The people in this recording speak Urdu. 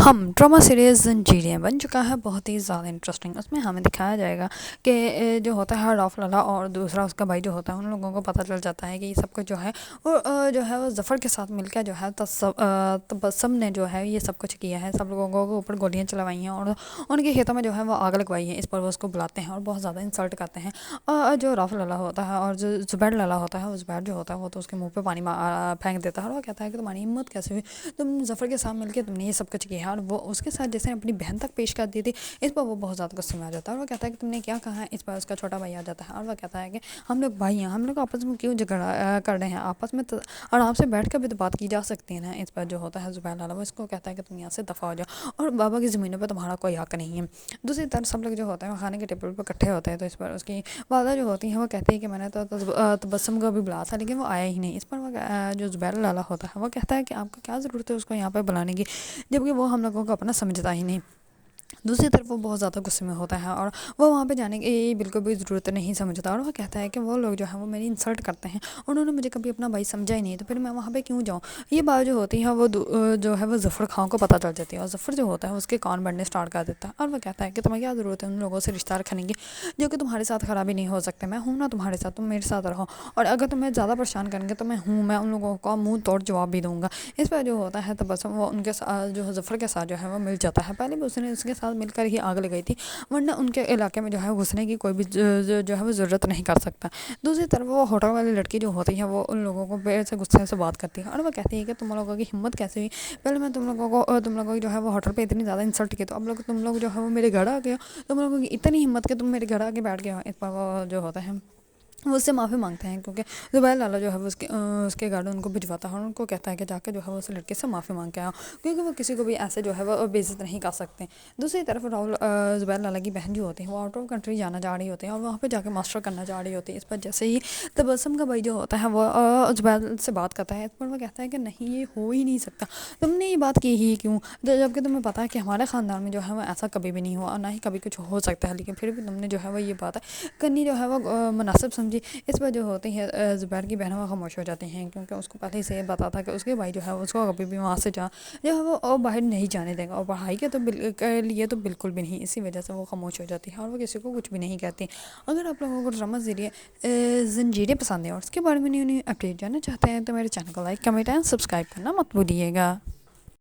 ہم ڈرامہ سیریز زنجیریں بن چکا ہے، بہت ہی زیادہ انٹرسٹنگ۔ اس میں ہمیں دکھایا جائے گا کہ جو ہوتا ہے رؤف لالا اور دوسرا اس کا بھائی جو ہوتا ہے، ان لوگوں کو پتہ چل جاتا ہے کہ یہ سب کچھ جو ہے جو ہے وہ ظفر کے ساتھ مل کر جو ہے تبسم نے جو ہے یہ سب کچھ کیا ہے، سب لوگوں کو اوپر گولیاں چلوائی ہیں اور ان کے کھیتوں میں جو ہے وہ آگ لگوائی ہے۔ اس پر وہ اس کو بلاتے ہیں اور بہت زیادہ انسلٹ کرتے ہیں۔ جو رؤف لالا ہوتا ہے اور جو زبیر لالا ہوتا ہے، وہ زبیر جو ہوتا ہے وہ تو اس کے منہ پہ پانی پھینک دیتا ہے اور وہ کہتا ہے کہ تمہاری ہمت کیسے ہوئی، تم ظفر کے ساتھ مل کے تم نے یہ سب کچھ کیا ہے، اور وہ اس کے ساتھ جیسے اپنی بہن تک پیش کر دی تھی۔ اس پر وہ بہت زیادہ غصے میں آ جاتا ہے اور وہ کہتا ہے کہ تم نے کیا کہا ہے۔ اس پر اس کا چھوٹا بھائی آ جاتا ہے اور وہ کہتا ہے کہ ہم لوگ بھائی ہیں، ہم لوگ آپس میں کیوں جھگڑا کر رہے ہیں، آپس میں آرام سے بیٹھ کر بھی تو بات کی جا سکتی ہے نا۔ اس پر جو ہوتا ہے زبیر لالا وہ اس کو کہتا ہے کہ تم یہاں سے دفع ہو جاؤ اور بابا کی زمینوں پہ تمہارا کوئی حق نہیں ہے۔ دوسری طرف سب لوگ جو ہوتے ہیں وہ کھانے کے ٹیبل پہ اکٹھے ہوتے ہیں، تو اس پر اس کی والدہ جو ہوتی ہیں وہ کہتی ہے کہ میں نے تو تبسم کو بھی بلایا تھا لیکن وہ آیا ہی نہیں۔ اس پر وہ جو زبیر لالا ہوتا ہے وہ کہتا ہے کہ آپ کو کیا ضرورت ہے اس کو یہاں پہ بلانے کی، جبکہ وہ ہم لوگوں کو اپنا سمجھتا ہی نہیں۔ دوسری طرف وہ بہت زیادہ غصے میں ہوتا ہے اور وہ وہاں پہ جانے کی بالکل بھی ضرورت نہیں سمجھتا، اور وہ کہتا ہے کہ وہ لوگ جو ہیں وہ میری انسلٹ کرتے ہیں، انہوں نے مجھے کبھی اپنا بھائی سمجھا ہی نہیں، تو پھر میں وہاں پہ کیوں جاؤں۔ یہ بات جو ہوتی ہے وہ جو ہے وہ ظفر خان کو پتہ چل جاتی ہے اور ظفر جو ہوتا ہے اس کے کان بڑھنے اسٹارٹ کر دیتا ہے اور وہ کہتا ہے کہ تمہیں کیا ضرورت ہے ان لوگوں سے رشتہ رکھنے کی جو کہ تمہارے ساتھ خرابی نہیں ہو سکتے، میں ہوں نا تمہارے ساتھ، تم میرے ساتھ رہو، اور اگر تمہیں زیادہ پریشان کریں گے تو میں ہوں، میں ان لوگوں کا منہ توڑ جواب بھی دوں گا۔ اس پر جو ہوتا ہے تبسم وہ ان کے ساتھ جو ظفر کے ساتھ جو ہے وہ مل جاتا ہے۔ پہلے بھی اس نے اس کے ساتھ مل کر ہی آگ لگائی تھی، ورنہ ان کے علاقے میں جو ہے گھسنے کی کوئی بھی جو ہے وہ ضرورت نہیں کر سکتا۔ دوسری طرف وہ ہوٹل والی لڑکی جو ہوتی ہے وہ ان لوگوں کو بے سے غصے سے بات کرتی ہے اور وہ کہتی ہے کہ تم لوگوں کی ہمت کیسے ہوئی، پہلے میں تم لوگوں کی جو ہے وہ ہوٹل پہ اتنی زیادہ انسلٹ کی، تو اب تم لوگ جو ہے وہ میرے گھر آ گئے ہو، تم لوگوں کی اتنی ہمت کہ تم میرے گھر آ کے بیٹھ گئے ہو۔ اس پر وہ جو ہوتا ہے وہ اس سے معافی مانگتے ہیں، کیونکہ زبیر لالا جو ہے وہ اس کے گھر ان کو بھجواتا ہے اور ان کو کہتا ہے کہ جا کے جو ہے وہ اس لڑکے سے معافی مانگ کے آؤ، کیونکہ وہ کسی کو بھی ایسے جو ہے وہ بے عزت نہیں کر سکتے۔ دوسری طرف زبیر لالا کی بہن جو ہوتی ہے وہ آؤٹ آف کنٹری جانا چاہ رہی ہوتی ہے اور وہاں پہ جا کے ماسٹر کرنا چاہ رہی ہوتی ہے۔ اس پر جیسے ہی تبسم کا بھائی جو ہوتا ہے وہ زبیر سے بات کرتا ہے، اس پر وہ کہتا ہے کہ نہیں یہ ہو ہی نہیں سکتا، تم نے یہ بات کی ہی کیوں، جبکہ تمہیں پتا ہے کہ ہمارے خاندان میں جو ہے وہ ایسا کبھی بھی نہیں ہوا اور نہ ہی کبھی کچھ ہو سکتا ہے، لیکن پھر بھی تم نے جو ہے وہ یہ بات کرنی جو ہے وہ مناسب سمجھی۔ اس پر جو ہوتی ہے زبیر کی بہنیں وہ خاموش ہو جاتی ہیں، کیونکہ اس کو پہلے سے یہ پتا تھا کہ اس کے بھائی جو ہے اس کو کبھی بھی وہاں سے جو ہے وہ باہر نہیں جانے دے گا، اور پڑھائی کے لیے تو بالکل بھی نہیں، اسی وجہ سے وہ خاموش ہو جاتی ہے اور وہ کسی کو کچھ بھی نہیں کہتی۔ اگر آپ لوگوں کو ڈرامہ زنجیریں پسند ہیں اور اس کے بارے میں نیو اپڈیٹ جاننا چاہتے ہیں تو میرے چینل کو لائک، کمنٹ اینڈ سبسکرائب کرنا مت بھولیے گا۔